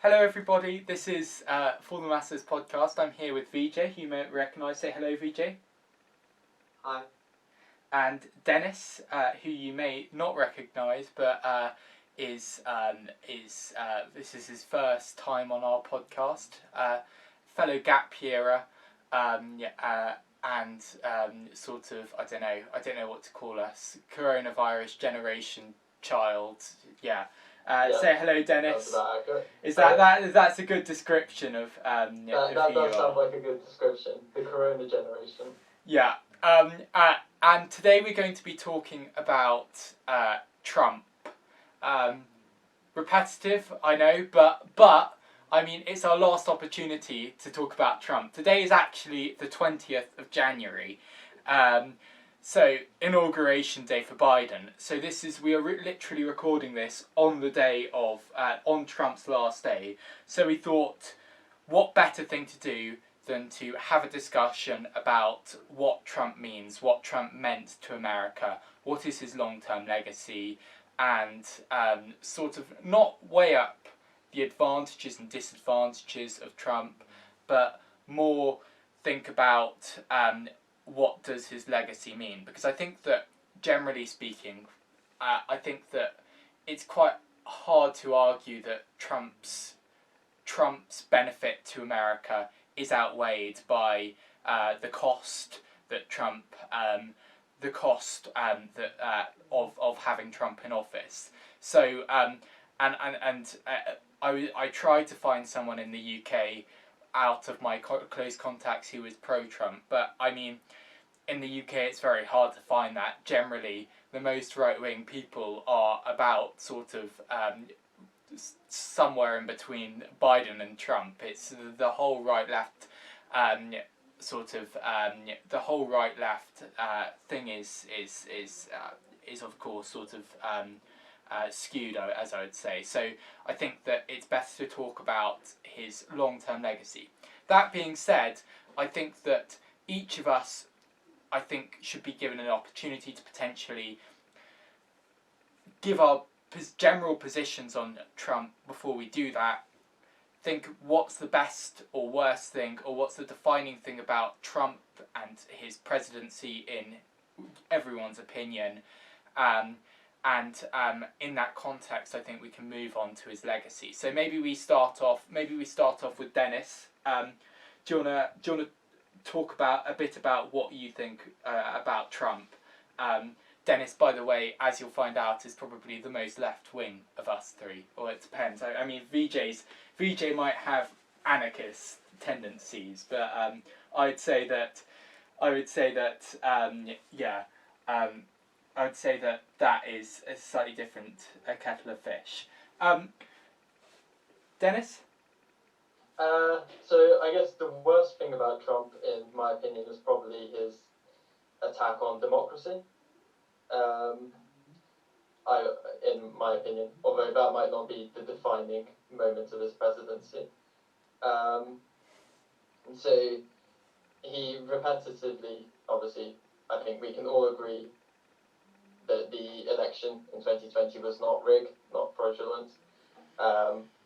Hello everybody, this is For the Masses podcast. I'm here with Vijay, who you may recognise. Say hello Vijay. Hi. And Denis, who you may not recognise, but this is his first time on our podcast. Fellow gap yearer, and sort of I don't know what to call us. Coronavirus generation child, yeah. Say hello, Denis. That's about accurate. That's a good description of that who does you sound are. like a good description. The Corona generation. Yeah. And today we're going to be talking about Trump. Repetitive, I know, but I mean it's our last opportunity to talk about Trump. Today is actually the 20th of January. So, inauguration day for Biden. So we are literally recording this on the day of, on Trump's last day. So we thought, what better thing to do than to have a discussion about what Trump means, what Trump meant to America, what is his long-term legacy, and sort of not weigh up the advantages and disadvantages of Trump, but more think about what does his legacy mean? Because I think that, generally speaking, I think that it's quite hard to argue that Trump's benefit to America is outweighed by the cost that of having Trump in office. So I tried to find someone in the UK out of my close contacts who was pro-Trump, but I mean, in the UK it's very hard to find that. Generally, the most right-wing people are about sort of somewhere in between Biden and Trump. It's the whole right-left the whole right-left thing is of course sort of skewed, as I would say. So I think that it's best to talk about his long-term legacy. That being said, I think that each of us, should be given an opportunity to potentially give our general positions on Trump before we do that. Think what's the best or worst thing, or what's the defining thing about Trump and his presidency in everyone's opinion. And in that context, I think we can move on to his legacy. So maybe we start off with Denis. Do you wanna talk a bit about what you think about Trump? Denis, by the way, as you'll find out, is probably the most left wing of us three, or it depends. I mean, Vijay might have anarchist tendencies, but I would say that is a slightly different kettle of fish. Denis? So I guess the worst thing about Trump, in my opinion, is probably his attack on democracy. In my opinion, although that might not be the defining moment of his presidency. So he repetitively, obviously, I think we can all agree that the election in 2020 was not rigged, not fraudulent,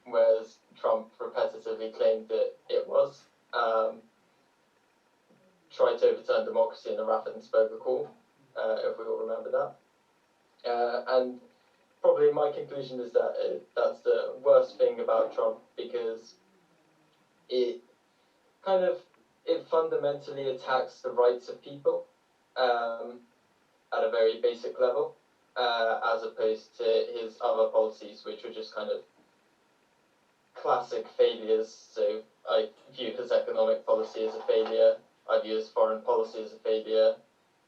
whereas Trump repetitively claimed that it was. Tried to overturn democracy in a Raffin Spoker call, if we all remember that. And probably my conclusion is that that's the worst thing about Trump, because it fundamentally attacks the rights of people at a very basic level, as opposed to his other policies, which were just kind of classic failures. So I view his economic policy as a failure. I view his foreign policy as a failure.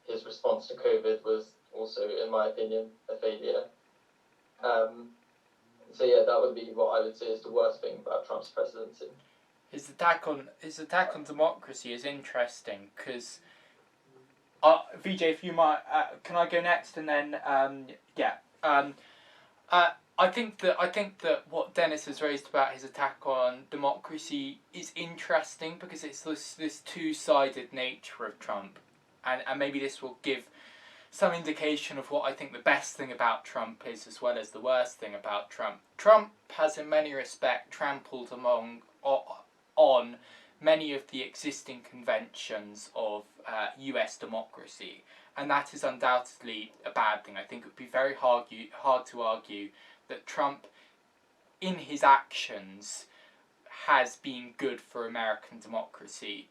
His response to COVID was also, in my opinion, a failure. So yeah, that would be what I would say is the worst thing about Trump's presidency. His attack on democracy is interesting because, Vijay, if you might, can I go next and then I think that what Denis has raised about his attack on democracy is interesting because it's this two-sided nature of Trump, and maybe this will give some indication of what I think the best thing about Trump is, as well as the worst thing about Trump. Trump has, in many respects, trampled on many of the existing conventions of US democracy, and that is undoubtedly a bad thing. I think it would be very hard to argue that Trump, in his actions, has been good for American democracy,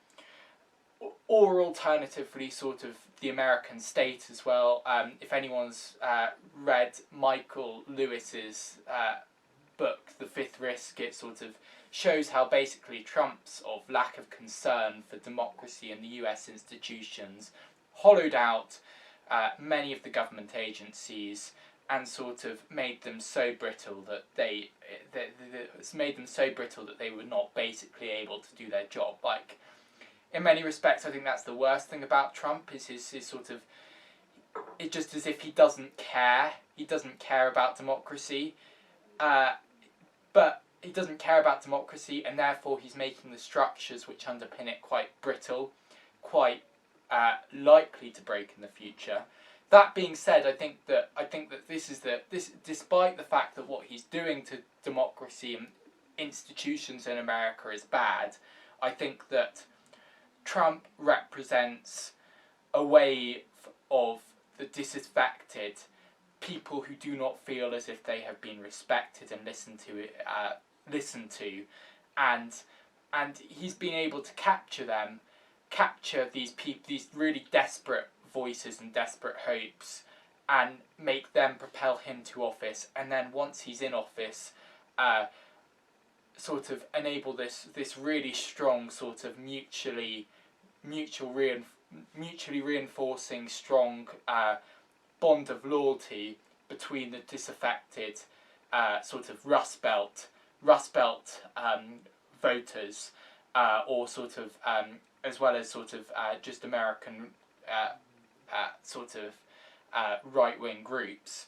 or alternatively sort of the American state as well. If anyone's read Michael Lewis's book, The Fifth Risk, it sort of shows how basically Trump's of lack of concern for democracy and the US institutions hollowed out many of the government agencies and sort of made them so brittle that they were not basically able to do their job. Like, in many respects, I think that's the worst thing about Trump, is his sort of, it's just as if he doesn't care. He doesn't care about democracy, but he doesn't care about democracy, and therefore he's making the structures which underpin it quite brittle, quite likely to break in the future. That being said, I think that this, despite the fact that what he's doing to democracy and institutions in America is bad, I think that Trump represents a wave of the disaffected, people who do not feel as if they have been respected and listened to, and he's been able to capture these really desperate voices and desperate hopes, and make them propel him to office, and then once he's in office, sort of enable this really strong sort of mutually reinforcing strong bond of loyalty between the disaffected sort of Rust Belt voters, or sort of as well as sort of just American sort of right-wing groups,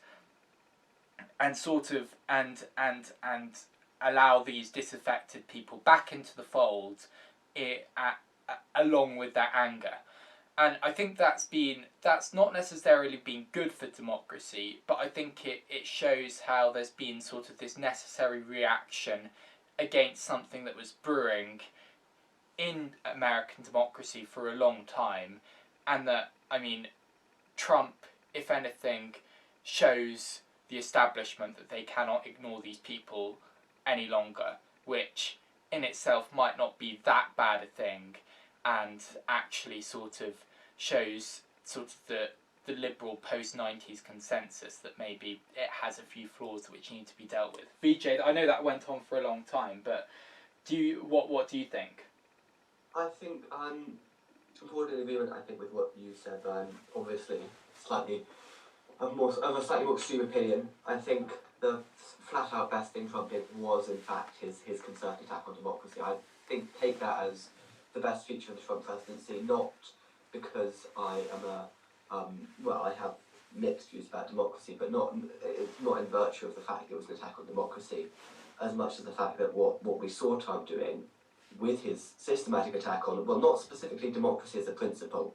and sort of and allow these disaffected people back into the fold, along with their anger. And I think that's not necessarily been good for democracy, but I think it shows how there's been sort of this necessary reaction against something that was brewing in American democracy for a long time, and that, I mean, Trump, if anything, shows the establishment that they cannot ignore these people any longer, which in itself might not be that bad a thing, and actually sort of shows sort of the liberal post-90s consensus that maybe it has a few flaws which need to be dealt with. Vijay, I know that went on for a long time, but what do you think? I think I'm in agreement, I think, with what you said. Obviously slightly of a slightly more extreme opinion. I think the flat out best thing Trump did was in fact his concerted attack on democracy. I think take that as the best feature of the Trump presidency, not because I am I have mixed views about democracy, but not in virtue of the fact it was an attack on democracy, as much as the fact that what we saw Trump doing with his systematic attack on, well, not specifically democracy as a principle,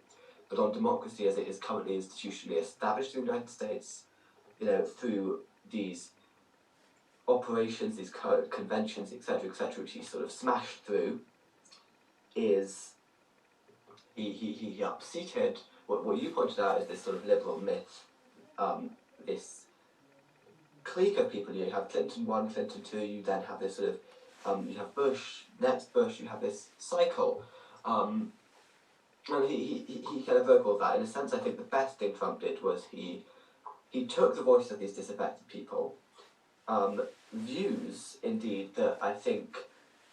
but on democracy as it is currently institutionally established in the United States, through these operations, these conventions, etc., which he sort of smashed through, is he upseated what you pointed out is this sort of liberal myth, this clique of people. You have Clinton 1, Clinton 2, you then have this sort of you have Bush, next Bush, you have this cycle. And he kind of evoked all that. In a sense, I think the best thing Trump did was he took the voice of these disaffected people, views, indeed, that I think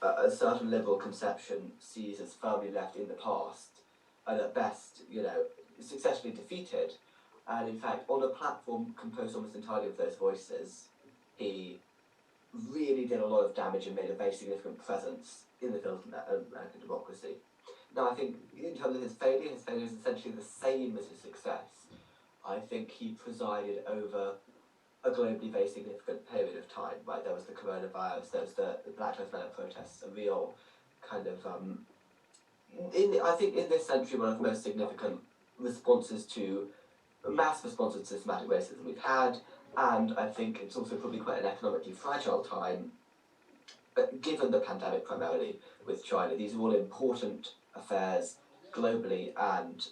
a certain liberal conception sees as firmly left in the past, and at best, successfully defeated. And in fact, on a platform composed almost entirely of those voices, he really did a lot of damage and made a very significant presence in the field of American democracy. Now, I think in terms of his failure is essentially the same as his success. I think he presided over a globally very significant period of time. Right, there was the coronavirus, there was the Black Lives Matter protests, a real kind of I think in this century one of the most significant responses to mass response to systematic racism we've had, and I think it's also probably quite an economically fragile time, given the pandemic primarily with China. These are all important affairs globally and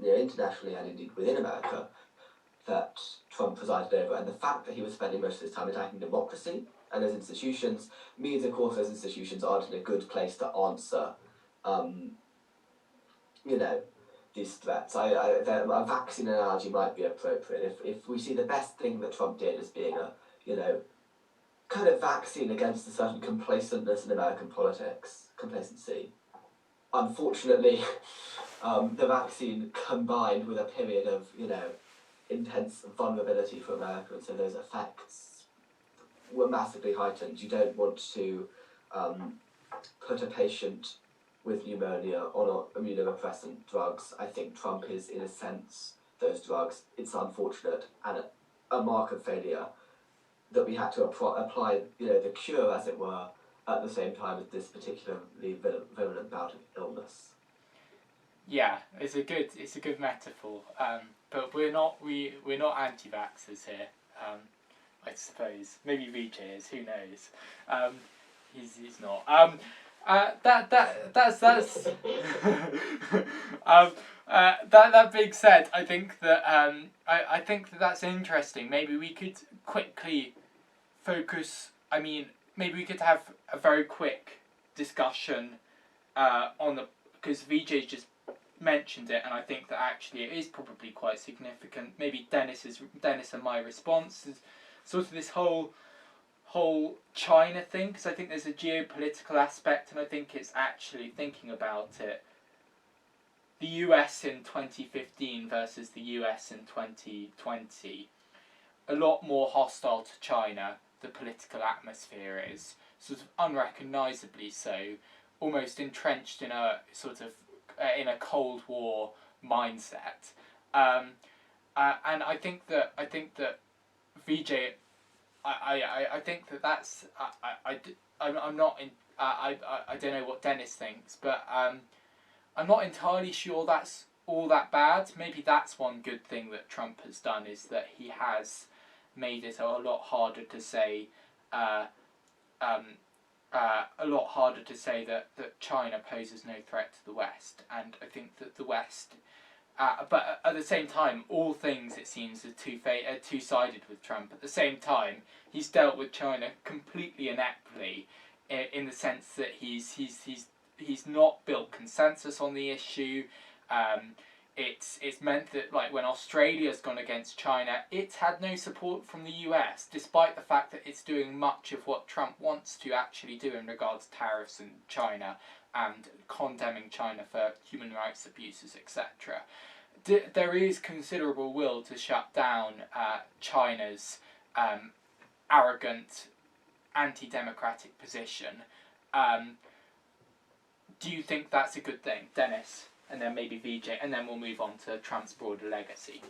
internationally, and indeed within America, that Trump presided over. And the fact that he was spending most of his time attacking democracy and those institutions means, of course, those institutions aren't in a good place to answer, these threats. A vaccine analogy might be appropriate. If we see the best thing that Trump did as being a, kind of vaccine against a certain complacentness in American politics, complacency. Unfortunately, the vaccine combined with a period of, intense vulnerability for America, and so those effects were massively heightened. You don't want to put a patient with pneumonia on immunosuppressant drugs. I think Trump is, in a sense, those drugs. It's unfortunate and a mark of failure that we had to apply, the cure, as it were, at the same time as this particularly virulent bout of illness. Yeah, it's a good metaphor. But we're not anti-vaxxers here. I suppose maybe Vijay is. Who knows? He's not. That's that being said, I think that I think that that's interesting. Maybe we could quickly focus. I mean, maybe we could have a very quick discussion on the, because Vijay just mentioned it, and I think that actually it is probably quite significant. Maybe Dennis and my response is sort of this whole China thing, because I think there's a geopolitical aspect, and I think it's actually thinking about it. The US in 2015 versus the US in 2020, a lot more hostile to China. The political atmosphere is sort of unrecognisably so, almost entrenched in a sort of in a Cold War mindset, and I think that Vijay, I think that's I'm not in I don't know what Dennis thinks, but I'm not entirely sure that's all that bad. Maybe that's one good thing that Trump has done, is that he has made it a lot harder to say that China poses no threat to the West, and I think that the West, but at the same time, all things, it seems, are two-sided with Trump. At the same time, he's dealt with China completely ineptly, in the sense that he's not built consensus on the issue. It's meant that, like, when Australia's gone against China, it's had no support from the US, despite the fact that it's doing much of what Trump wants to actually do in regards to tariffs in China and condemning China for human rights abuses, etc. There is considerable will to shut down China's arrogant, anti-democratic position. Do you think that's a good thing, Dennis? And then maybe Vijay, and then we'll move on to Trump's broader legacy.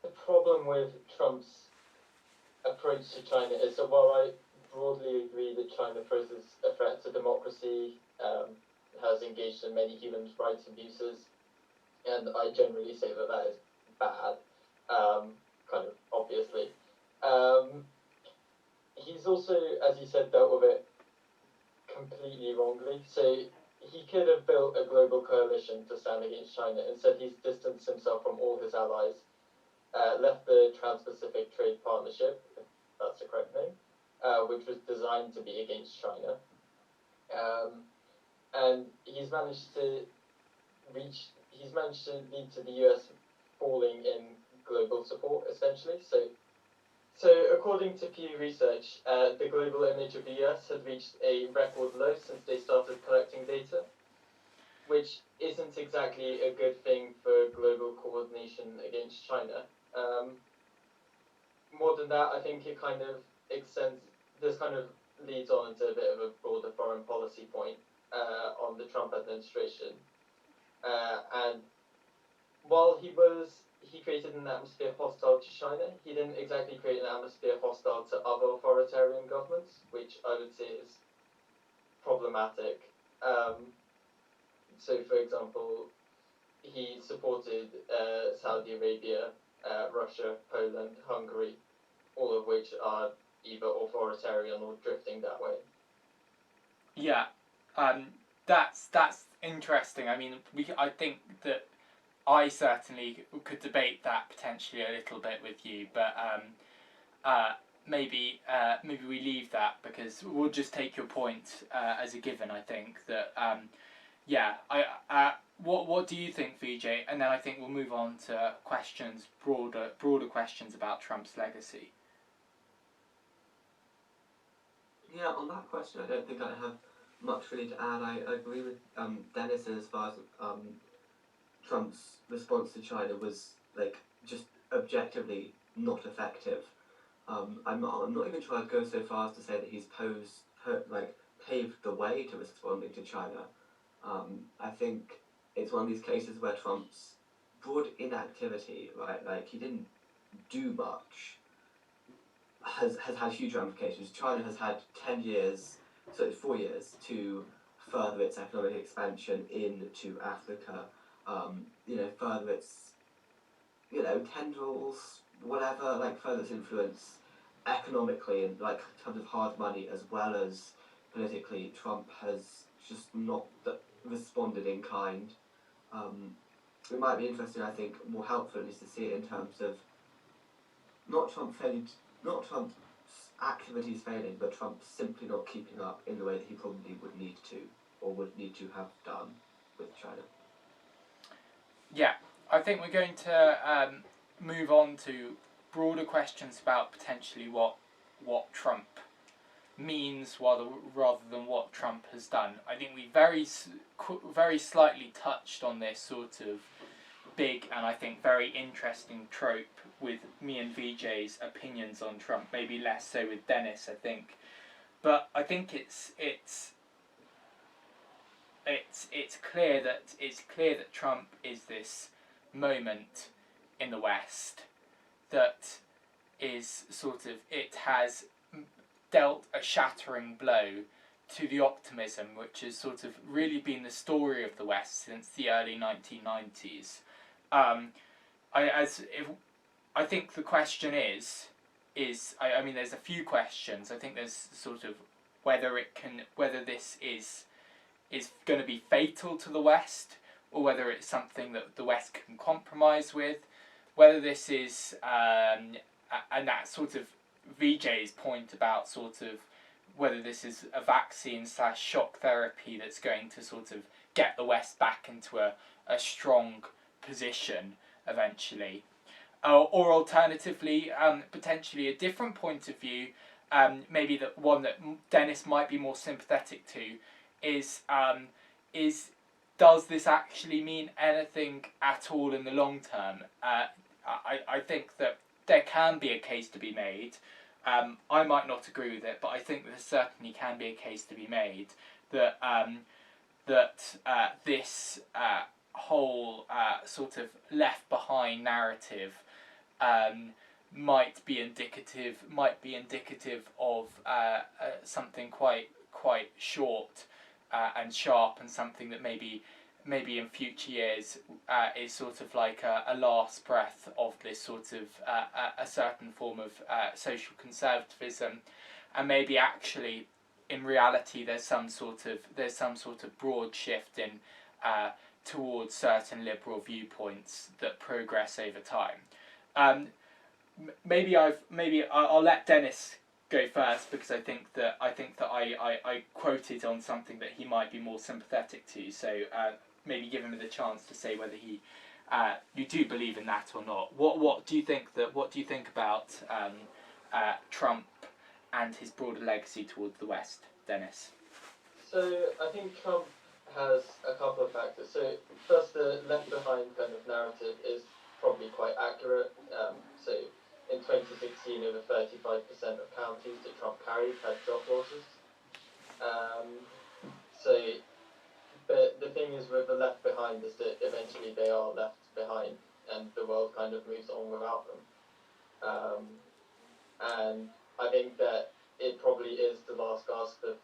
The problem with Trump's approach to China is that while I broadly agree that China poses a threat to democracy, has engaged in many human rights abuses, and I generally say that that is bad, kind of obviously. He's also, as you said, dealt with it completely wrongly. So he could have built a global coalition to stand against China. Instead, he's distanced himself from all his allies, left the Trans-Pacific Trade Partnership, if that's the correct name, which was designed to be against China. And he's managed to lead to the US falling in global support, essentially. So according to Pew Research, the global image of the US had reached a record low since they started collecting data, which isn't exactly a good thing for global coordination against China. More than that, I think it kind of extends, this kind of leads on into a bit of a broader foreign policy point on the Trump administration. And while he created an atmosphere hostile to China, he didn't exactly create an atmosphere hostile to other authoritarian governments, which I would say is problematic. So, for example, he supported Saudi Arabia, Russia, Poland, Hungary, all of which are either authoritarian or drifting that way. Yeah, that's interesting. I mean, I think that I certainly could debate that potentially a little bit with you, but maybe we leave that because we'll just take your point as a given. I think that yeah. What do you think, Vijay? And then I think we'll move on to questions, broader questions about Trump's legacy. Yeah, on that question, I don't think I have much really to add. I agree with Dennis as far as Trump's response to China was like just objectively not effective. I'm not even sure I'd go so far as to say that he's paved the way to responding to China. I think it's one of these cases where Trump's broad inactivity, right, like he didn't do much, has had huge ramifications. China has had 4 years to further its economic expansion into Africa, further its, tendrils, whatever, like further its influence economically and like in terms of hard money as well as politically. Trump has just not responded in kind. It might be interesting, I think, more helpful is to see it in terms of not Trump's activities failing, but Trump simply not keeping up in the way that he probably would need to, or would need to have done with China. Yeah, I think we're going to move on to broader questions about potentially what Trump means rather than what Trump has done. I think we very slightly touched on this sort of big and I think very interesting trope with me and Vijay's opinions on Trump, maybe less so with Dennis, I think. But I think it's clear that Trump is this moment in the West that is it has dealt a shattering blow to the optimism which has sort of really been the story of the West since the early 1990s. I think the question is I mean there's a few questions. I think there's sort of whether this is going to be fatal to the West or whether it's something that the West can compromise with, whether this is and that sort of Vijay's point about sort of whether this is a vaccine / shock therapy that's going to sort of get the West back into a strong position eventually. Or alternatively, potentially a different point of view, maybe that one that Dennis might be more sympathetic to, is does this actually mean anything at all in the long term? I think that there can be a case to be made. I might not agree with it, but I think there certainly can be a case to be made that this whole sort of left behind narrative might be indicative of something quite short and sharp, and something that maybe in future years is sort of like a last breath of this sort of a certain form of social conservatism, and maybe actually in reality there's some sort of broad shift in towards certain liberal viewpoints that progress over time. Maybe I'll let Dennis go first because I think that I quoted on something that he might be more sympathetic to. So maybe give him the chance to say whether he you do believe in that or not. What do you think about Trump and his broader legacy towards the West, Dennis? So I think Trump has a couple of factors. So first, the left behind kind of narrative is probably quite accurate. So in 2016, over 35% of counties that Trump carried had job losses. But the thing is with the left behind is that eventually they are left behind and the world kind of moves on without them. And I think that it probably is the last gasp of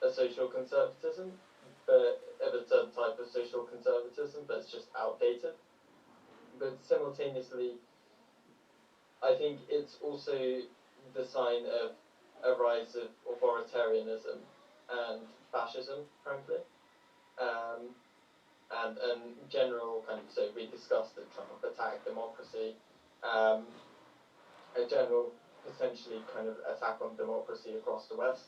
a social conservatism of a certain type of social conservatism that's just outdated. But simultaneously, I think it's also the sign of a rise of authoritarianism and fascism, frankly. Um, and general kind of, so we discussed that Trump attacked democracy, a general potentially kind of attack on democracy across the West,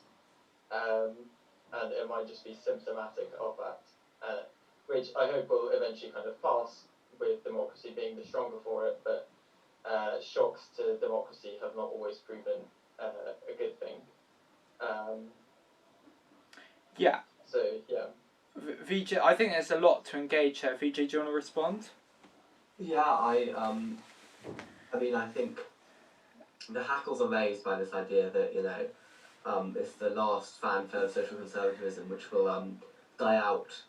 and it might just be symptomatic of that, which I hope will eventually kind of pass with democracy being the stronger for it, but shocks to democracy have not always proven a good thing. Yeah. So, yeah. Vijay, I think there's a lot to engage here. Vijay, do you want to respond? Yeah, I mean, I think the hackles are raised by this idea that, you know, it's the last fanfare of social conservatism which will die out,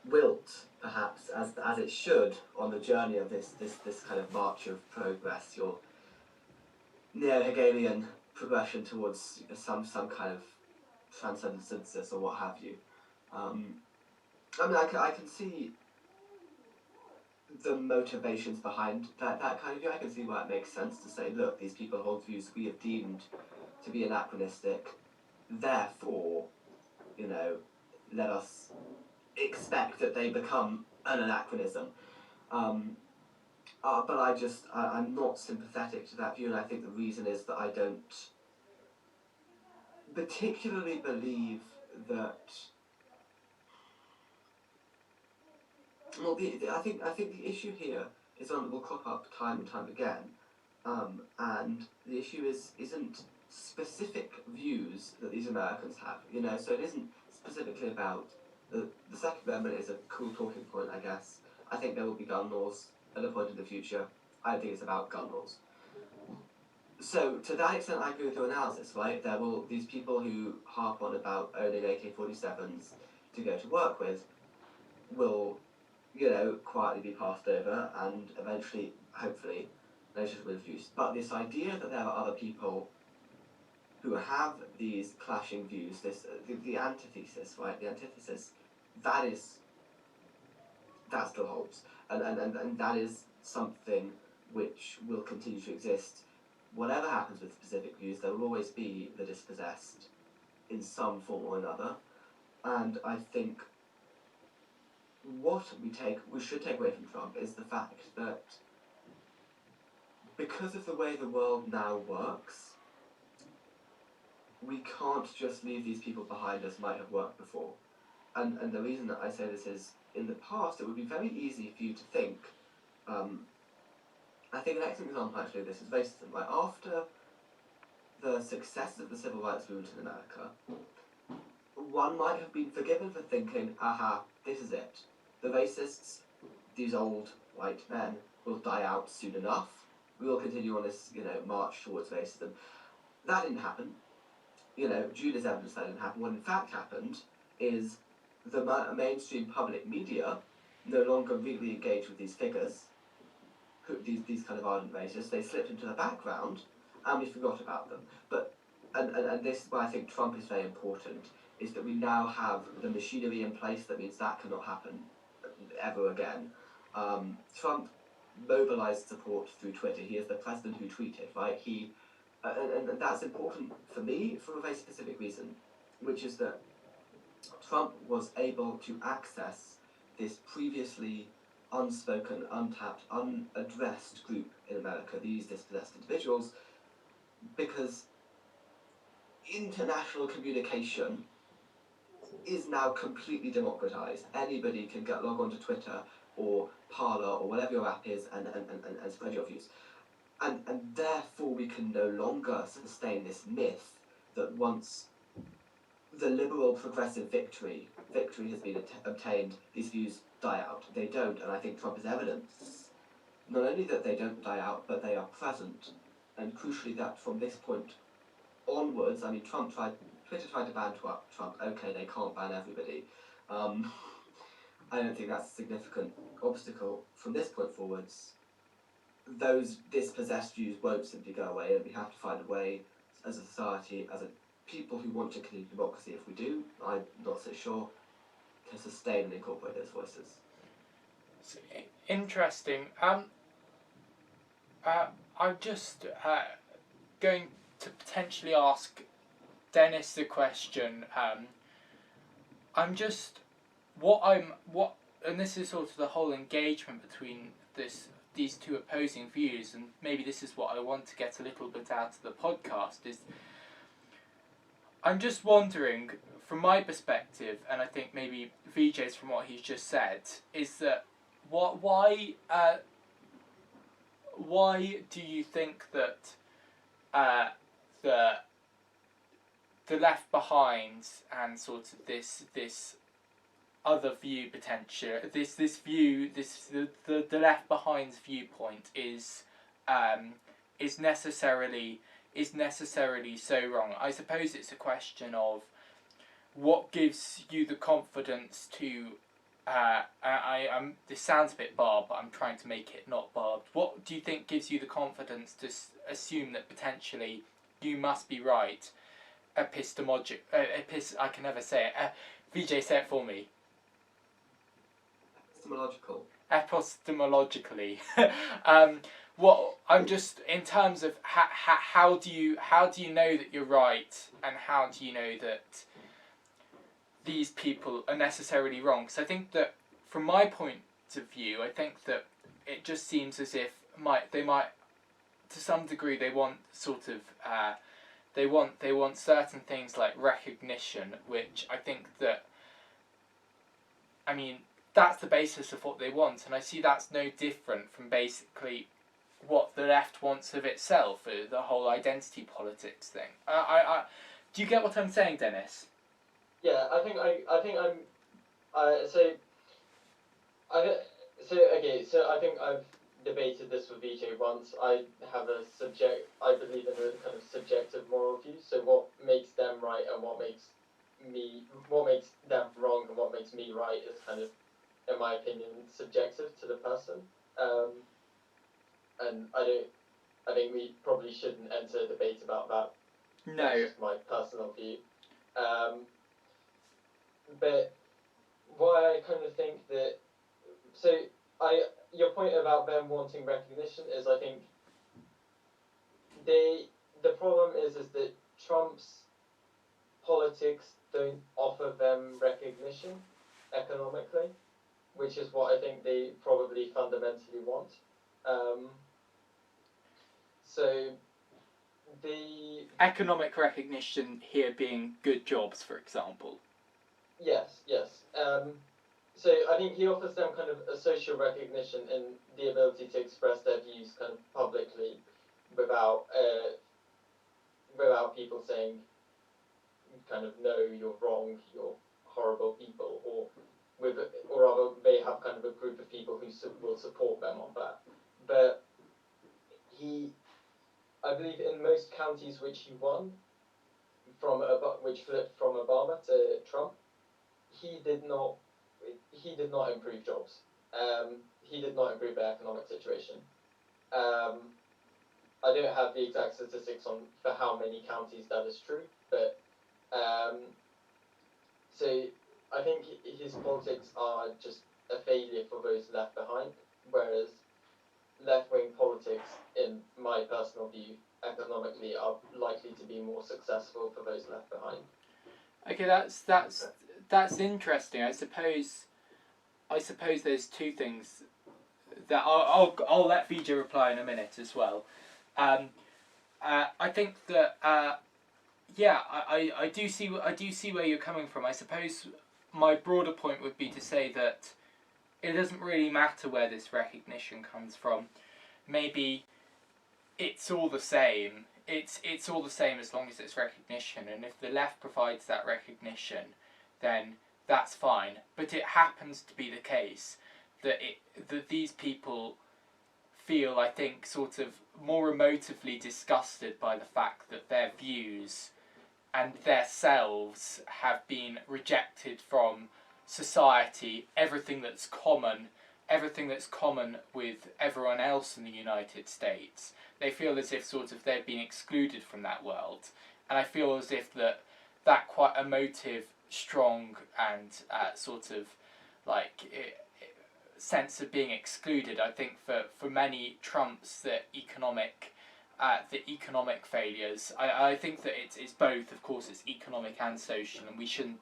wilt, perhaps, as it should, on the journey of this kind of march of progress, your neo-Hegelian progression towards some kind of transcendent synthesis or what have you. I mean, I can see the motivations behind that kind of view. I can see why it makes sense to say, look, these people hold views we have deemed to be anachronistic, therefore, you know, let us expect that they become an anachronism. But I'm not sympathetic to that view, and I think the reason is that I don't particularly believe that. Well, I think the issue here is one that will crop up time and time again, and the issue isn't specific views that these Americans have, you know. So it isn't specifically about the Second Amendment is a cool talking point, I guess. I think there will be gun laws at a point in the future. I don't think it's about gun laws. So to that extent, I agree with your analysis, right? There will these people who harp on about owning AK-47s to go to work with will, you know, quietly be passed over and eventually, hopefully, noted with use. But this idea that there are other people who have these clashing views, this the antithesis, right? The antithesis, that still holds, and that is something which will continue to exist. Whatever happens with specific views, there will always be the dispossessed in some form or another, and I think what we should take away from Trump is the fact that because of the way the world now works, we can't just leave these people behind as might have worked before. And the reason that I say this is, in the past, it would be very easy for you to think, I think an excellent example actually of this is racism. Like, after the success of the civil rights movement in America, one might have been forgiven for thinking, aha, this is it. The racists, these old white men, will die out soon enough. We will continue on this, you know, march towards racism. That didn't happen. You know, June is evidence that didn't happen. What in fact happened is the mainstream public media no longer really engaged with these figures, these kind of ardent racists. They slipped into the background, and we forgot about them. But and this is why I think Trump is very important, is that we now have the machinery in place that means that cannot happen ever again. Trump mobilized support through Twitter. He is the president who tweeted, right? And that's important for me for a very specific reason, which is that Trump was able to access this previously unspoken, untapped, unaddressed group in America, these dispossessed individuals, because international communication is now completely democratized. Anybody can log onto Twitter or Parler or whatever your app is and spread your views. And therefore we can no longer sustain this myth that once the liberal progressive victory has been obtained, these views die out. They don't, and I think Trump is evidence not only that they don't die out, but they are present. And crucially that from this point onwards, I mean, Twitter tried to ban Trump. Okay, they can't ban everybody. I don't think that's a significant obstacle. From this point forwards, those dispossessed views won't simply go away, and we have to find a way as a society, as a people who want to continue democracy. If we do, I'm not so sure, to sustain and incorporate those voices. It's interesting. I'm just going to potentially ask Dennis the question. I'm just and this is sort of the whole engagement between these two opposing views, and maybe this is what I want to get a little bit out of the podcast, is I'm just wondering, from my perspective, and I think maybe Vijay's from what he's just said, is that why do you think that the left behind and sort of this other view potential, the left behind's viewpoint is necessarily so wrong? I suppose it's a question of what gives you the confidence to this sounds a bit barbed, but I'm trying to make it not barbed. What do you think gives you the confidence to assume that potentially you must be right I can never say it. Vijay, say it for me. Epistemologically. What I'm just in terms of how do you know that you're right, and how do you know that these people are necessarily wrong? Because I think that from my point of view, I think that it just seems as if they might to some degree they want sort of they want certain things like recognition, which I think that that's the basis of what they want, and I see that's no different from basically what the left wants of itself, the whole identity politics thing. Do you get what I'm saying, Dennis? Yeah, I think I'm. I think I've debated this with Vijay once. I believe in a kind of subjective moral view. So what makes them right and what makes them wrong and what makes me right is kind of, in my opinion, subjective to the person. And I think we probably shouldn't enter a debate about that. No. That's just my personal view. But why I kind of think that, your point about them wanting recognition is, I think the problem is that Trump's politics don't offer them recognition economically, which is what I think they probably fundamentally want. So the economic recognition here being good jobs, for example. Yes. So I think he offers them kind of a social recognition and the ability to express their views kind of publicly without people saying kind of, no, you're wrong, you're horrible people, or rather they have kind of a group of people who will support them on that. But I believe in most counties which he won, which flipped from Obama to Trump, he did not improve jobs. He did not improve the economic situation. I don't have the exact statistics for how many counties that is true, but so I think his politics are just a failure for those left behind, whereas left-wing politics, in my personal view, economically are likely to be more successful for those left behind. Okay, that's interesting. I suppose there's two things that I'll let Vijay reply in a minute as well. I think that I do see where you're coming from. I suppose my broader point would be to say that it doesn't really matter where this recognition comes from. Maybe it's all the same. It's all the same as long as it's recognition, and if the left provides that recognition, then that's fine. But it happens to be the case that these people feel, I think, sort of more emotively disgusted by the fact that their views and their selves have been rejected from society, everything that's common with everyone else in the United States. They feel as if sort of they've been excluded from that world. And I feel as if that quite emotive strong and sort of like sense of being excluded. I think for many Trumps the economic failures. I think that it's both. Of course, it's economic and social, and we shouldn't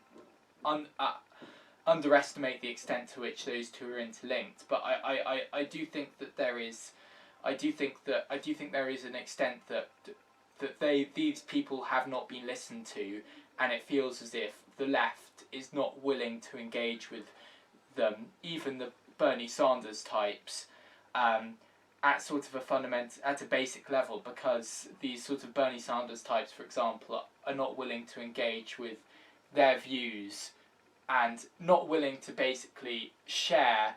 underestimate the extent to which those two are interlinked. But I do think that there is. I do think there is an extent that these people have not been listened to, and it feels as if the left is not willing to engage with them, even the Bernie Sanders types, at sort of at a basic level, because these sort of Bernie Sanders types, for example, are not willing to engage with their views and not willing to basically share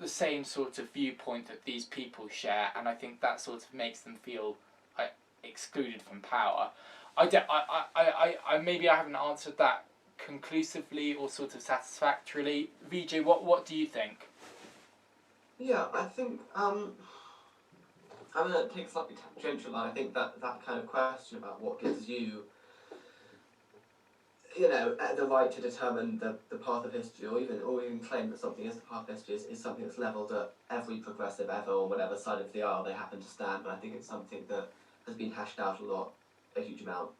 the same sort of viewpoint that these people share, and I think that sort of makes them feel excluded from power. I maybe I haven't answered that conclusively or sort of satisfactorily. Vijay, what do you think? Yeah, I think I mean it takes slightly tangential, and I think that kind of question about what gives you the right to determine the path of history, or even claim that something is the path of history, is something that's levelled at every progressive ever on whatever side of the aisle they happen to stand. But I think it's something that has been hashed out a huge amount.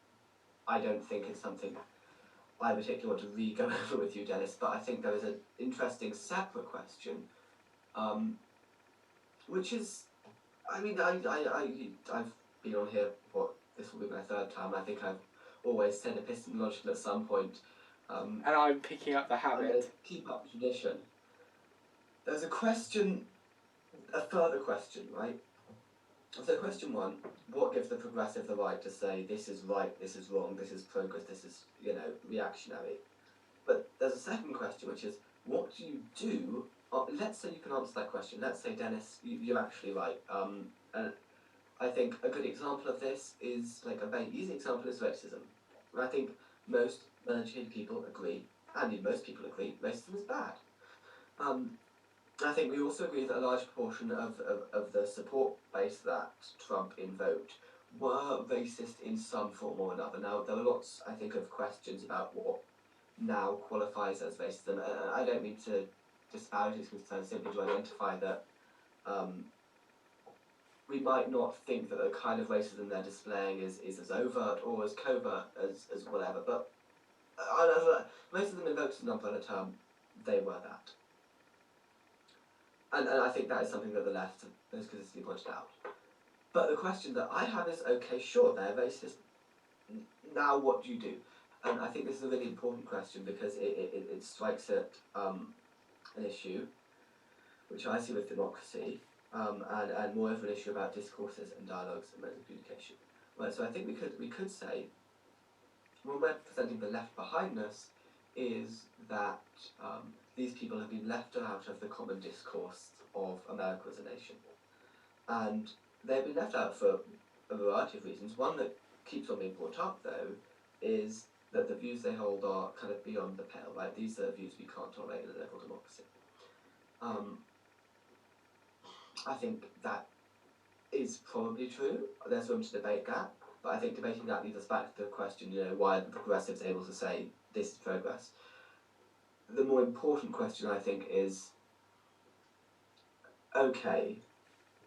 I don't think it's something I particularly want to re-go over with you, Dennis, but I think there is an interesting separate question, which is, I mean, I've been on here, this will be my third time, I think I've always said epistemological at some point. And I'm picking up the habit. Keep up tradition. There's a further question, right? So question one, what gives the progressive the right to say this is right, this is wrong, this is progress, this is, reactionary? But there's a second question, which is, what do you do? Let's say you can answer that question. Let's say, Dennis, you're actually right. And I think a good example of this is, like a very easy example is racism. I think most well-educated people agree, and most people agree, racism is bad. I think we also agree that a large proportion of the support base that Trump invoked were racist in some form or another. Now, there are lots, I think, of questions about what now qualifies as racism. I don't mean to disparage his concerns, simply to identify that we might not think that the kind of racism they're displaying is as overt or as covert as whatever, but racism invoked as an umbrella term, they were that. And I think that is something that the left has consistently pointed out. But the question that I have is, okay, sure, they're racist. Now what do you do? And I think this is a really important question because it strikes at an issue which I see with democracy, and more of an issue about discourses and dialogues and modes of communication. Right, so I think we could say, when we're presenting the left behindness, is that these people have been left out of the common discourse of America as a nation. And they've been left out for a variety of reasons. One that keeps on being brought up, though, is that the views they hold are kind of beyond the pale, right? These are views we can't tolerate in a liberal democracy. I think that is probably true. There's room to debate that, but I think debating that leads us back to the question, why are the progressives able to say this is progress? The more important question, I think, is, okay,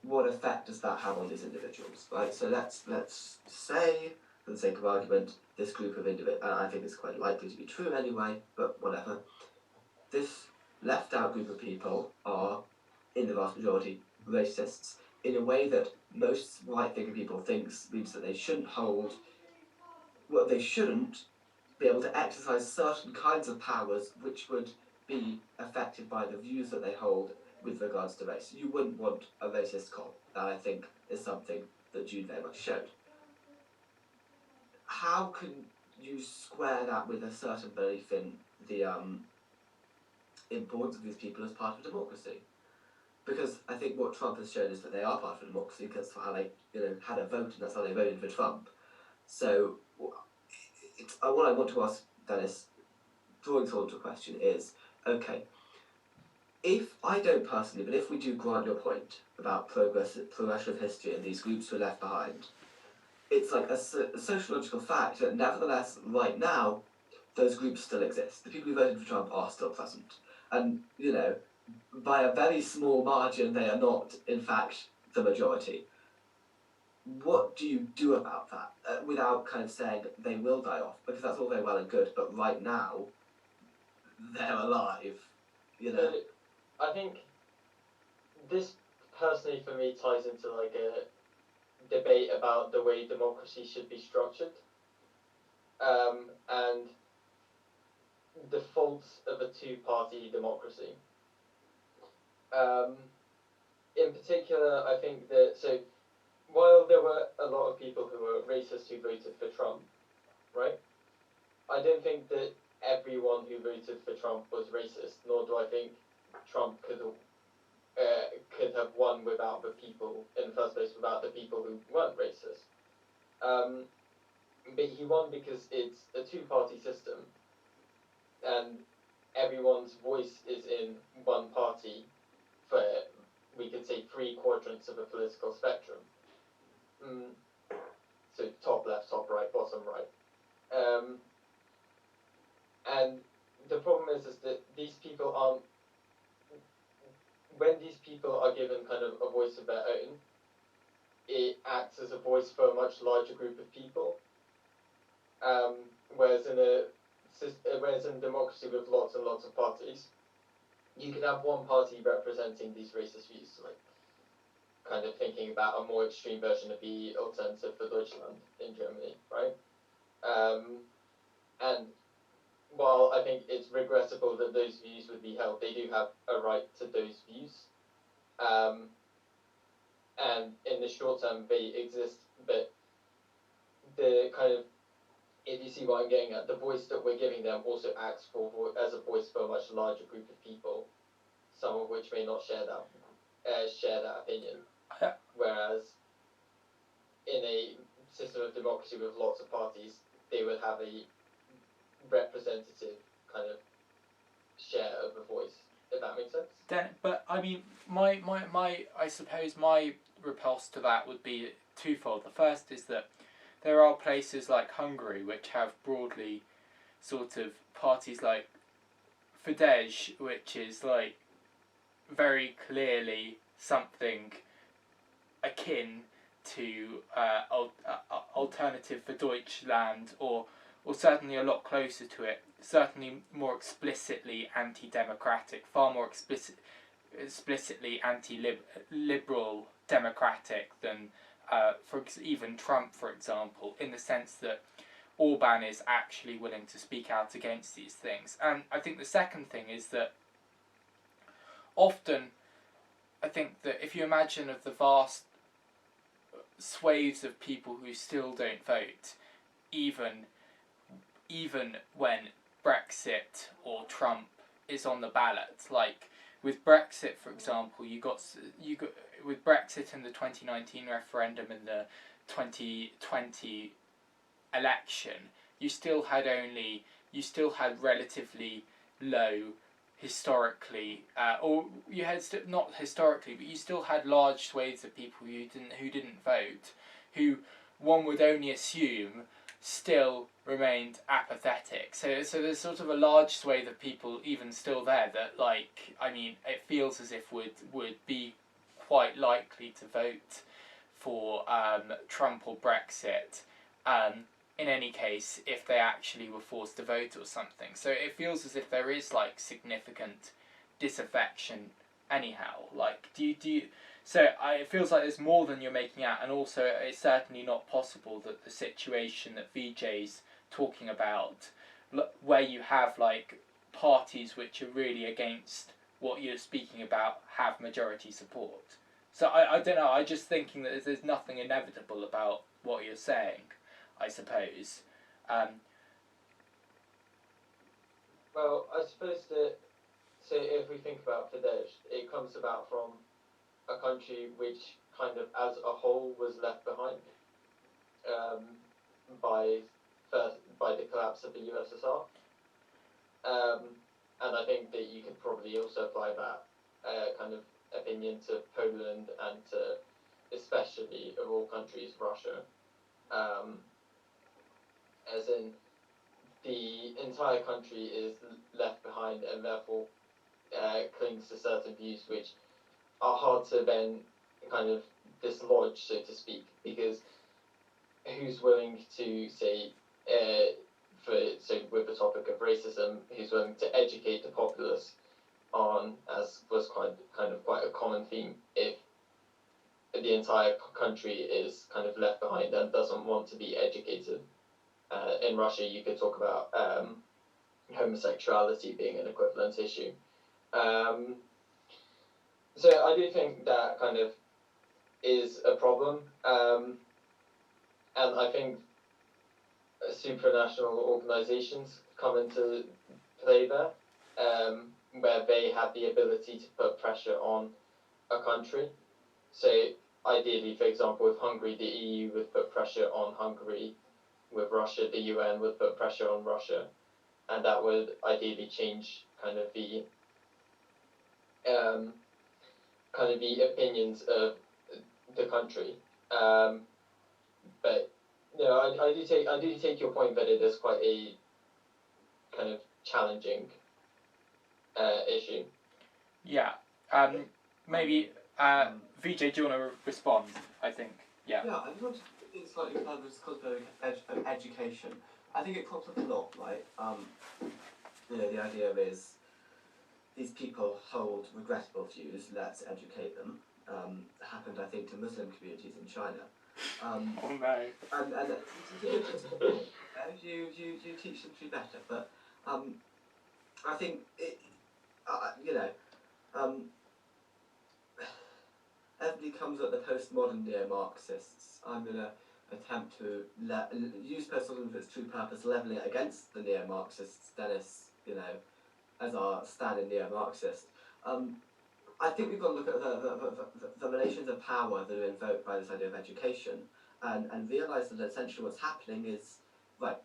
what effect does that have on these individuals, right? So let's say, for the sake of argument, this group of individuals, and I think it's quite likely to be true anyway, but whatever, this left out group of people are, in the vast majority, racists, in a way that most right-thinking people think means that they shouldn't they shouldn't be able to exercise certain kinds of powers which would be affected by the views that they hold with regards to race. You wouldn't want a racist cop. That, I think, is something that Jude very much showed. How can you square that with a certain belief in the importance of these people as part of democracy? Because I think what Trump has shown is that they are part of a democracy, because that's how they had a vote, and that's how they voted for Trump. So what I want to ask Dennis, drawing forward to a question, is, okay, if I don't personally, but if we do grant your point about progression of history and these groups who are left behind, it's like a sociological fact that nevertheless, right now, those groups still exist. The people who voted for Trump are still present. And, you know, by a very small margin, they are not, in fact, the majority. What do you do about that without kind of saying they will die off? Because that's all very well and good, but right now, they're alive, you know? I think this personally for me ties into like a debate about the way democracy should be structured, and the faults of a two-party democracy. In particular, I think that while there were a lot of people who were racist who voted for Trump, right? I don't think that everyone who voted for Trump was racist, nor do I think Trump could have won without the people in the first place, without the people who weren't racist. But he won because it's a two-party system, and everyone's voice is in one party for, we could say, 3/4 of a political spectrum. So top left, top right, bottom right. And the problem is that these people aren't, when these people are given kind of a voice of their own, it acts as a voice for a much larger group of people. Whereas in democracy with lots and lots of parties, you could have one party representing these racist views, like kind of thinking about a more extreme version of the Alternative for Deutschland in Germany, right? And while I think it's regrettable that those views would be held, they do have a right to those views. And in the short term, they exist, but the kind of, if you see what I'm getting at, the voice that we're giving them also acts as a voice for a much larger group of people, some of which may not share that opinion. Yeah. Whereas in a system of democracy with lots of parties, they would have a representative kind of share of the voice, if that makes sense. But I mean, my I suppose my repulse to that would be twofold. The first is that there are places like Hungary which have broadly sort of parties like Fidesz, which is like very clearly something akin to Alternative for Deutschland, or certainly a lot closer to it, certainly more explicitly anti-democratic, far more explicitly anti-liberal democratic than even Trump, for example, in the sense that Orban is actually willing to speak out against these things. And I think the second thing is that often I think that if you imagine of the vast swathes of people who still don't vote, even when Brexit or Trump is on the ballot, like with Brexit, for example, you got with Brexit in the 2019 referendum and the 2020 election, you still had relatively low historically, or you had not historically, but you still had large swathes of people who didn't vote, who one would only assume still remained apathetic. So there's sort of a large swathe of people even still there that, like, I mean, it feels as if would be quite likely to vote for Trump or Brexit. In any case, if they actually were forced to vote or something. So it feels as if there is like significant disaffection anyhow. Like, do you so it feels like there's more than you're making out, and also it's certainly not possible that the situation that Vijay's talking about, where you have like parties which are really against what you're speaking about, have majority support. So I don't know, I'm just thinking that there's nothing inevitable about what you're saying, I suppose. Well, I suppose that, so if we think about Fidesz, it comes about from a country which kind of as a whole was left behind by the collapse of the USSR. And I think that you could probably also apply that kind of opinion to Poland and to, especially of all countries, Russia. as in the entire country is left behind and therefore clings to certain views which are hard to then kind of dislodge, so to speak, because who's willing to say, with the topic of racism, who's willing to educate the populace on, as was quite a common theme, if the entire country is kind of left behind and doesn't want to be educated. In Russia, you could talk about homosexuality being an equivalent issue. So I do think that kind of is a problem, and I think supranational organizations come into play there, where they have the ability to put pressure on a country. So ideally, for example, with Hungary, the EU would put pressure on Hungary. With Russia, the UN would put pressure on Russia, and that would ideally change kind of the opinions of the country. But no, I do take your point that it is quite a kind of challenging issue. Yeah. Maybe Vijay, do you want to respond? I think. Yeah. Yeah, I just want to think slightly further this concept of education. I think it crops up a lot, right? The idea is these people hold regrettable views, let's educate them. Happened, I think, to Muslim communities in China. Oh no. And you teach them to be better, but I think it, everybody comes at the postmodern neo-Marxists. I'm going to attempt to use personalism for its true purpose, levelling it against the neo-Marxists, Denis, as our standing neo-Marxist. I think we've got to look at the relations of power that are invoked by this idea of education and realise that essentially what's happening is, right,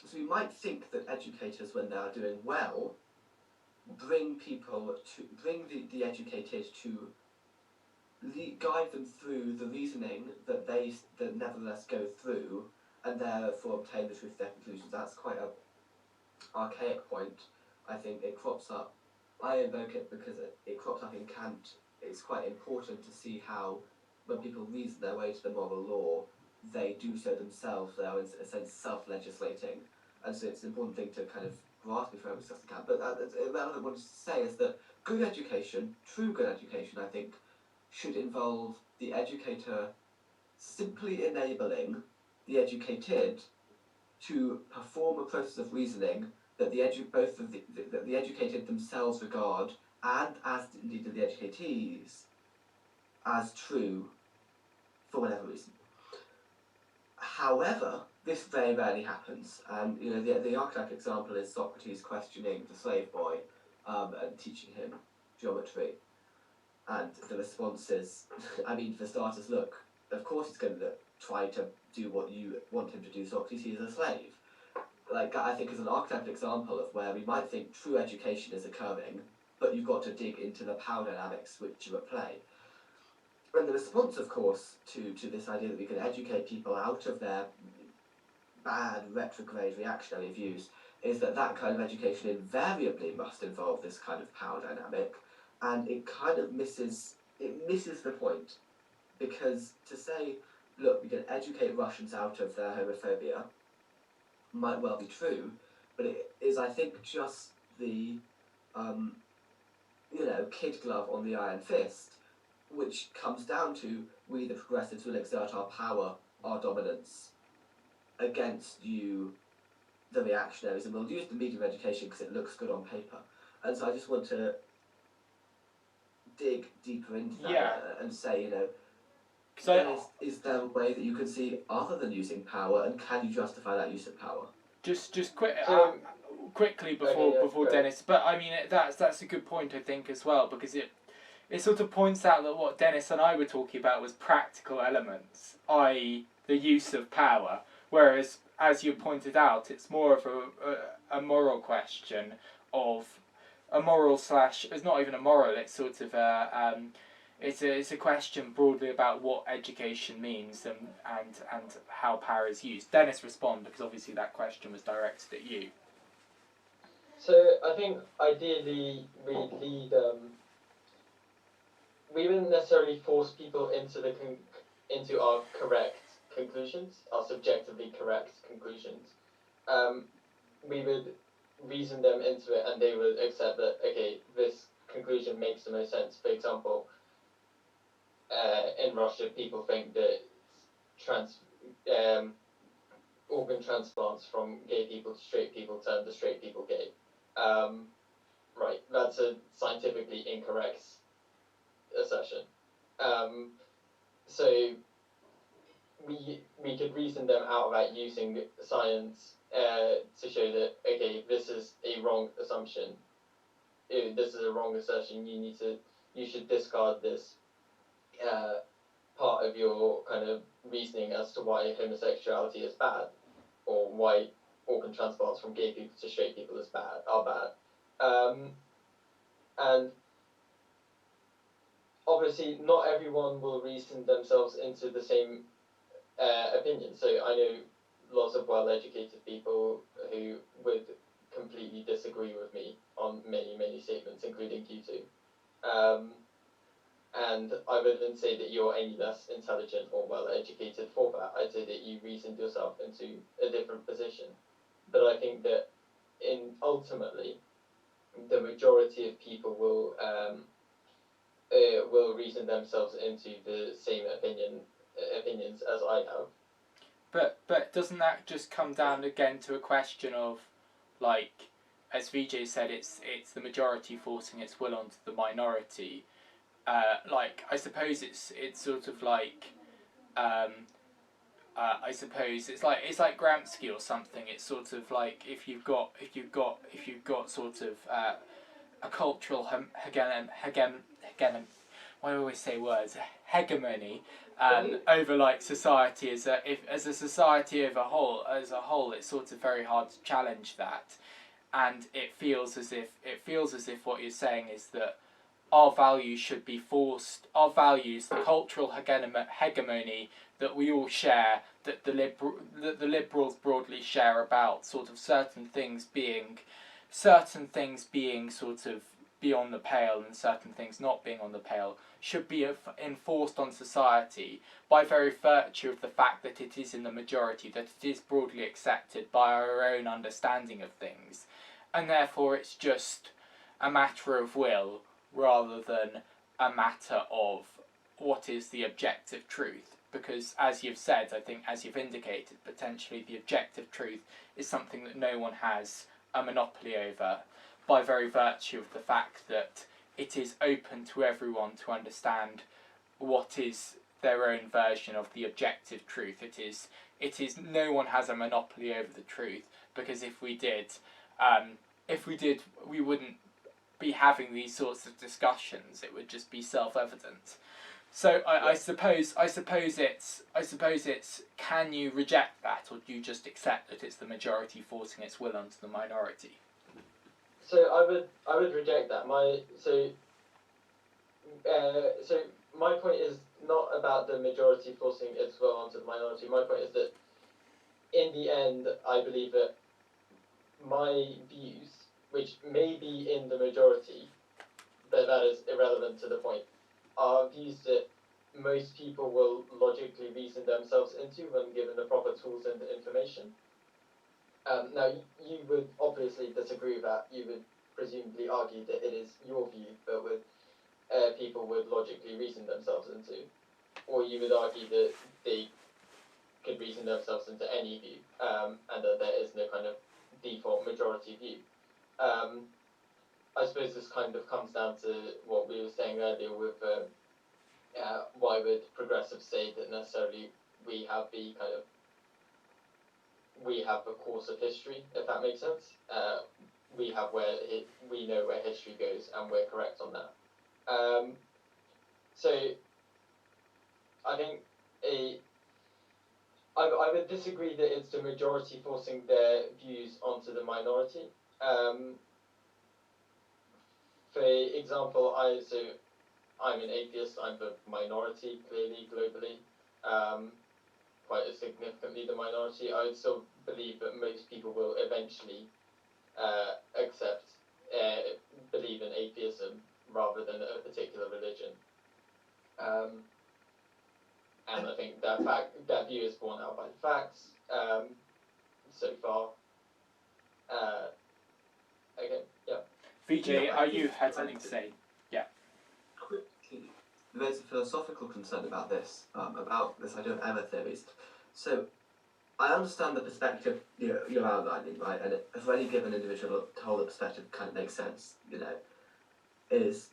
so you might think that educators, when they are doing well, bring the educated to guide them through the reasoning that they nevertheless go through and therefore obtain the truth of their conclusions. That's quite an archaic point. I think it crops up. I invoke it because it crops up in Kant. It's quite important to see how, when people reason their way to the moral law, they do so themselves. They are, in a sense, self-legislating. And so it's an important thing to kind of grasp before we discuss the Kant. But what I wanted to say is that good education, true good education, I think, should involve the educator simply enabling the educated to perform a process of reasoning that the educated themselves regard, and as indeed do the educatees, as true for whatever reason. However, this very rarely happens, and the archetypal example is Socrates questioning the slave boy and teaching him geometry, and the response is, for starters, look, of course he's going to try to do what you want him to do, Socrates, he is a slave. I think is an archetypal example of where we might think true education is occurring, but you've got to dig into the power dynamics which are at play. And the response, of course, to this idea that we can educate people out of their bad, retrograde, reactionary views is that kind of education invariably must involve this kind of power dynamic, and it kind of misses the point, because to say, look, we can educate Russians out of their homophobia might well be true, but it is, I think, just the kid glove on the iron fist, which comes down to we the progressives will exert our power, our dominance against you, the reactionaries, and we'll use the medium of education because it looks good on paper. And so I just want to dig deeper into that and say, is there a way that you can see other than using power, and can you justify that use of power? Quickly before Denis, but that's a good point, I think, as well, because it sort of points out that what Denis and I were talking about was practical elements, i.e. the use of power, whereas, as you pointed out, it's more of a moral question of a moral / it's not even a moral, it's sort of it's a question broadly about what education means and how power is used. Dennis, respond, because obviously that question was directed at you. So I think ideally we wouldn't necessarily force people into our correct conclusions, our subjectively correct conclusions. We would reason them into it, and they would accept that, okay, this conclusion makes the most sense. For example, in Russia, people think that organ transplants from gay people to straight people turn the straight people gay. Right, that's a scientifically incorrect assertion. So we could reason them out about using science to show that, okay, this is a wrong assumption. This is a wrong assertion. You should discard this part of your kind of reasoning as to why homosexuality is bad, or why organ transplants from gay people to straight people are bad. And obviously, not everyone will reason themselves into the same opinion. So I know lots of well-educated people who would completely disagree with me on many statements, including you two. And I wouldn't say that you're any less intelligent or well-educated for that. I'd say that you reasoned yourself into a different position. But I think that ultimately, the majority of people will reason themselves into the same opinions as I have. But doesn't that just come down again to a question of, like, as Vijay said, it's the majority forcing its will onto the minority. Like, I suppose it's sort of like, I suppose it's like Gramsci or something. It's sort of like if you've got sort of a cultural why do I always say words, hegemony over like society as a society as a whole, it's sort of very hard to challenge that, and it feels as if what you're saying is that our values should be forced, our values, the cultural hegemony that we all share, that the liberals broadly share about sort of certain things being sort of beyond the pale and certain things not being on the pale, should be enforced on society by very virtue of the fact that it is in the majority, that it is broadly accepted by our own understanding of things, and therefore it's just a matter of will rather than a matter of what is the objective truth. Because as you've said, I think as you've indicated, potentially the objective truth is something that no one has a monopoly over, by very virtue of the fact that it is open to everyone to understand what is their own version of the objective truth. It is no one has a monopoly over the truth, because if we did, we wouldn't be having these sorts of discussions. It would just be self-evident. So I suppose it's can you reject that, or do you just accept that it's the majority forcing its will onto the minority? So I would reject that. So my point is not about the majority forcing its will onto the minority. My point is that in the end, I believe that my views, which may be in the majority, but that is irrelevant to the point, are views that most people will logically reason themselves into when given the proper tools and information. Now, you would obviously disagree with that. You would presumably argue that it is your view, but with people would logically reason themselves into, or you would argue that they could reason themselves into any view, and that there is no kind of default majority view. I suppose this kind of comes down to what we were saying earlier with why would progressives say that necessarily we have the course of history, if that makes sense. We know where history goes, and we're correct on that. So I think I would disagree that it's the majority forcing their views onto the minority. For example, I'm an atheist. I'm the minority, clearly, globally. Quite significantly the minority. I would still believe that most people will eventually accept, believe in atheism rather than a particular religion. And I think that view is borne out by the facts so far. Okay, yeah. Vijay, Yeah, you had something to say? Quickly, there's a philosophical concern about this idea of error theories. So, I understand the perspective you're outlining, right? And for any given individual to hold a perspective kind of makes sense, is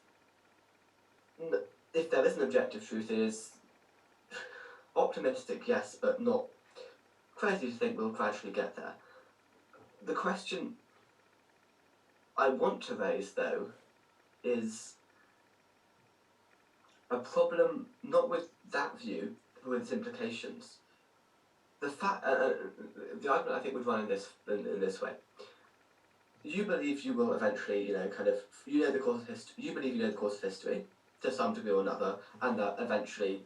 if there is an objective truth, it is optimistic, yes, but not crazy to think we'll gradually get there. The question I want to raise, though, is a problem not with that view, but with its implications. The argument I think would run in this way. You believe you will eventually, you know the course of history. You believe you know the course of history to some degree or another, and that eventually,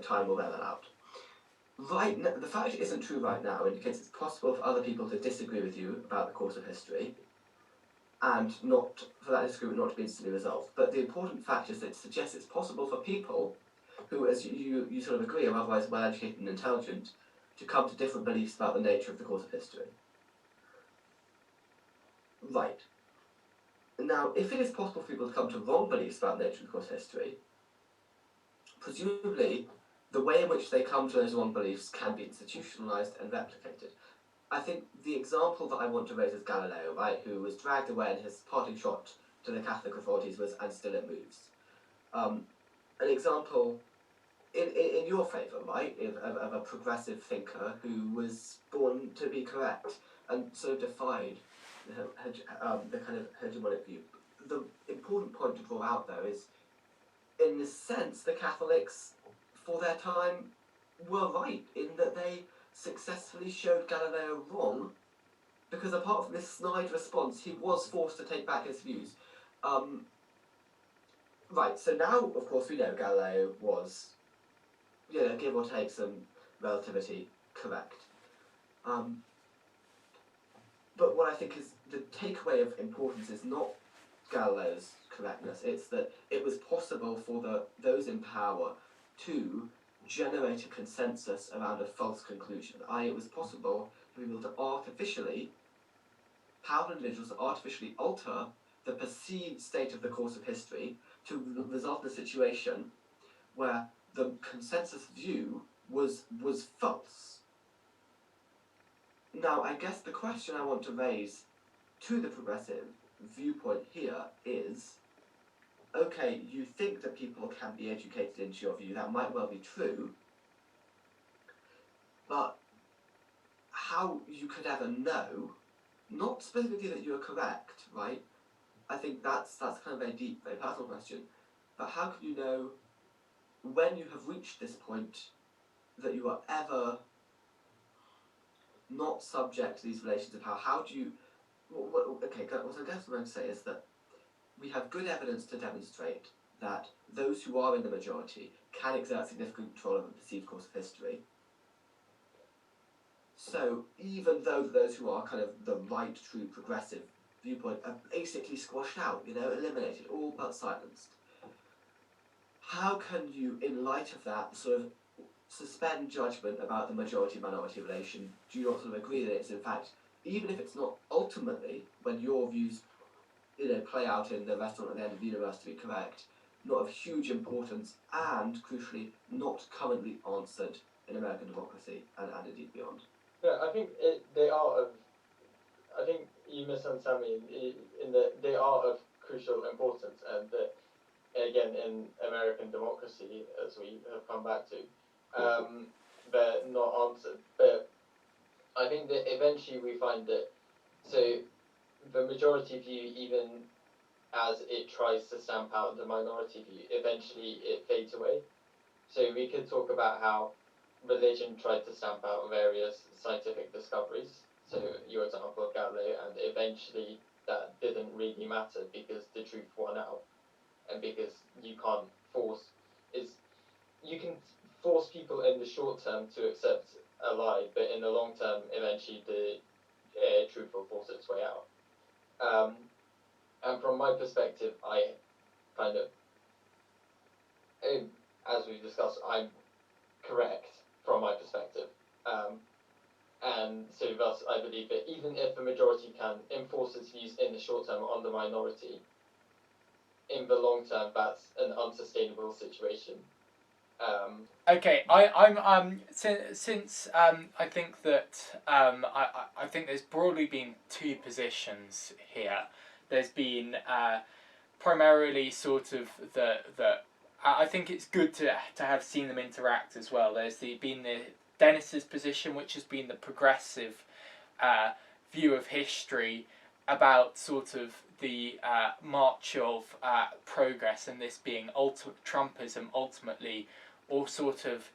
time will bear that out. Right now, the fact it isn't true right now indicates it's possible for other people to disagree with you about the course of history, and not for that disagreement not to be instantly resolved. But the important fact is that it suggests it's possible for people who, as you sort of agree, are otherwise well educated and intelligent, to come to different beliefs about the nature of the course of history. Right. Now, if it is possible for people to come to wrong beliefs about the nature of the course of history, presumably the way in which they come to those wrong beliefs can be institutionalized and replicated. I think the example that I want to raise is Galileo, right, who was dragged away and his parting shot to the Catholic authorities was "and still it moves." An example in your favour, right, of a progressive thinker who was born to be correct and so defied the kind of hegemonic view. The important point to draw out, though, is in this sense the Catholics, for their time, were right in that they successfully showed Galileo wrong, because apart from this snide response, he was forced to take back his views. Right, so now, of course, we know Galileo was, give or take some relativity, correct. But what I think is the takeaway of importance is not Galileo's correctness, it's that it was possible for those in power to generate a consensus around a false conclusion, i.e. it was possible for people to powerful individuals to artificially alter the perceived state of the course of history to result in a situation where the consensus view was false. Now, I guess the question I want to raise to the progressive viewpoint here is, okay, you think that people can be educated into your view, that might well be true, but how you could ever know, not specifically that you are correct, right? I think that's kind of very deep, very personal question, but how can you know when you have reached this point that you are ever not subject to these relations of power? How do you... Okay, what I guess what I'm going to say is that we have good evidence to demonstrate that those who are in the majority can exert significant control over the perceived course of history. So even though those who are kind of the right, true, progressive viewpoint are basically squashed out, eliminated, all but silenced, how can you, in light of that, sort of suspend judgment about the majority-minority relation? Do you not sort of agree that it's, in fact, even if it's not ultimately, when your views play out in the restaurant at the end of the universe to be correct, not of huge importance, and, crucially, not currently answered in American democracy, and indeed beyond? Yeah, I think they are of... I think you misunderstand me in that they are of crucial importance, and that, again, in American democracy, as we have come back to, they're not answered. But I think that eventually we find that, so the majority view, even as it tries to stamp out the minority view, eventually it fades away. So we could talk about how religion tried to stamp out various scientific discoveries. So your example of Galileo, and eventually that didn't really matter because the truth won out. and because you can't force you can force people in the short term to accept a lie, but in the long term, eventually the truth will force its way out. And from my perspective, I kind of, as we've discussed, I'm correct from my perspective. And so thus I believe that even if the majority can enforce its views in the short term on the minority, in the long term that's an unsustainable situation. Okay, I'm since I think that I think there's broadly been two positions here. There's been primarily sort of the I think it's good to have seen them interact as well. There's been the Denis's position, which has been the progressive view of history about sort of the march of progress, and this being Trumpism ultimately, or sort of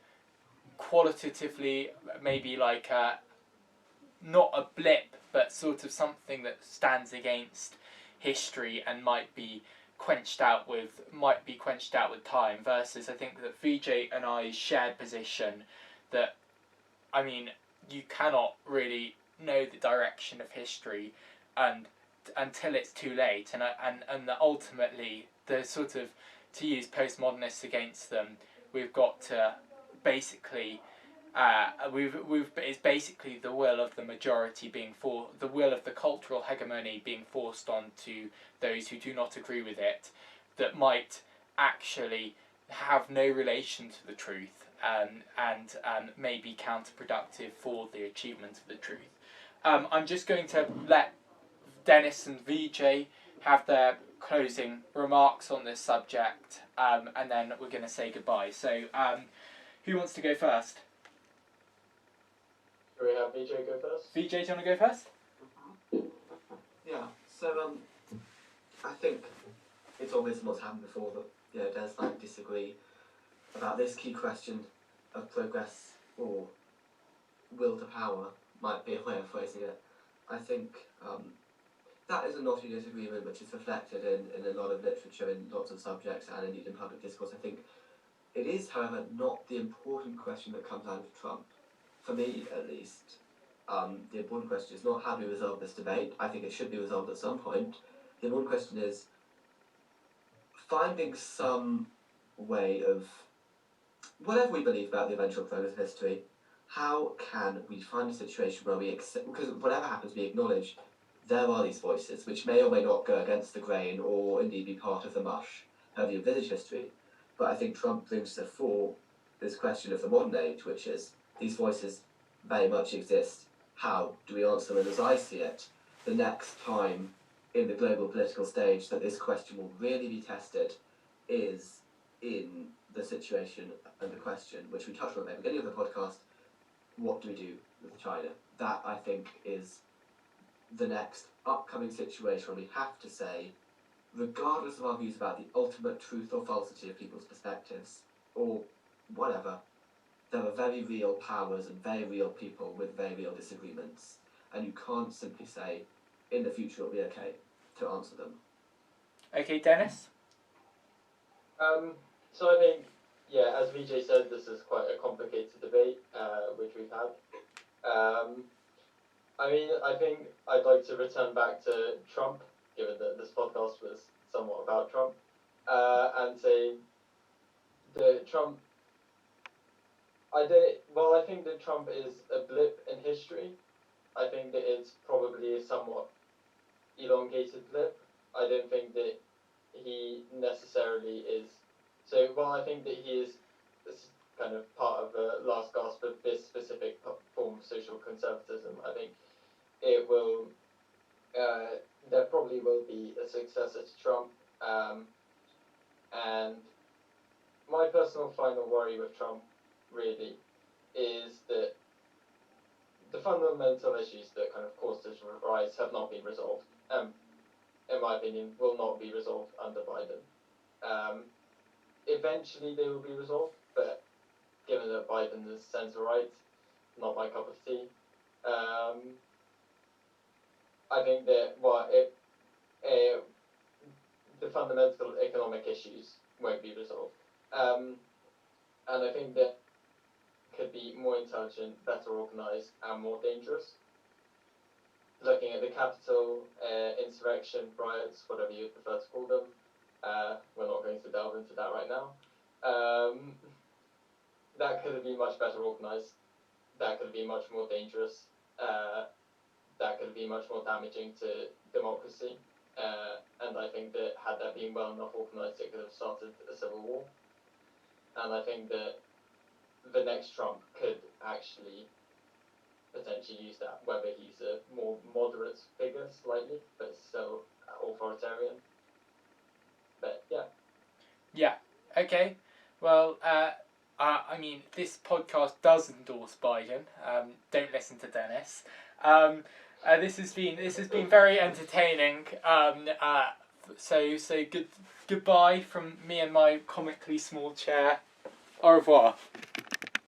qualitatively maybe like not a blip, but sort of something that stands against history and might be quenched out with time, versus I think that Vijay and I shared position that, I mean, you cannot really know the direction of history and until it's too late, and that ultimately the sort of, to use postmodernists against them, we've got to basically it's basically the will of the majority being the will of the cultural hegemony being forced onto those who do not agree with it, that might actually have no relation to the truth, and may be counterproductive for the achievement of the truth. I'm just going to let Denis and Vijay have their closing remarks on this subject, and then we're going to say goodbye. So, who wants to go first? Should we have Vijay go first? Vijay, do you want to go first? Yeah, so I think it's obvious what's happened before that Des and I disagree about this key question of progress or will to power, might be a way of phrasing it. I think that is a knotty disagreement which is reflected in a lot of literature, in lots of subjects, and indeed in public discourse. I think it is, however, not the important question that comes out of Trump. For me, at least, the important question is not how do we resolve this debate. I think it should be resolved at some point. The important question is finding some way of, whatever we believe about the eventual progress of history, how can we find a situation where we accept, because whatever happens, we acknowledge there are these voices which may or may not go against the grain or indeed be part of the mush, however you envisage history. But I think Trump brings to the fore this question of the modern age, which is these voices very much exist. How do we answer them? And as I see it, the next time in the global political stage that this question will really be tested is in the situation and the question, which we touched on at the beginning of the podcast, what do we do with China? That, I think, is the next upcoming situation where we have to say, regardless of our views about the ultimate truth or falsity of people's perspectives, or whatever, there are very real powers and very real people with very real disagreements, and you can't simply say, in the future it'll be okay to answer them. Okay, Denis? So I think, yeah, as Vijay said, this is quite a complicated debate, which we've had. I mean, I think I'd like to return back to Trump, given that this podcast was somewhat about Trump, and say that Trump, I think that Trump is a blip in history. I think that it's probably a somewhat elongated blip. I don't think that he necessarily is. So while I think that he is kind of part of the last gasp of this specific form of social conservatism, I think it will, there probably will be a successor to Trump. And my personal final worry with Trump really is that the fundamental issues that kind of caused his rise have not been resolved. In my opinion, will not be resolved under Biden. Eventually they will be resolved, but given that Biden is center right, not my cup of tea. I think that the the fundamental economic issues won't be resolved. And I think that could be more intelligent, better organised, and more dangerous. Looking at the Capitol insurrection, riots, whatever you prefer to call them, we're not going to delve into that right now. That could have been much better organised. That could have been much more dangerous. That could have been much more damaging to democracy. And I think that had that been well enough organised, it could have started a civil war. And I think that the next Trump could actually potentially use that, whether he's a more moderate figure slightly, but still authoritarian. But yeah. Yeah. Okay. Well, I mean, this podcast does endorse Biden. Don't listen to Dennis. This has been very entertaining. So goodbye from me and my comically small chair. Au revoir.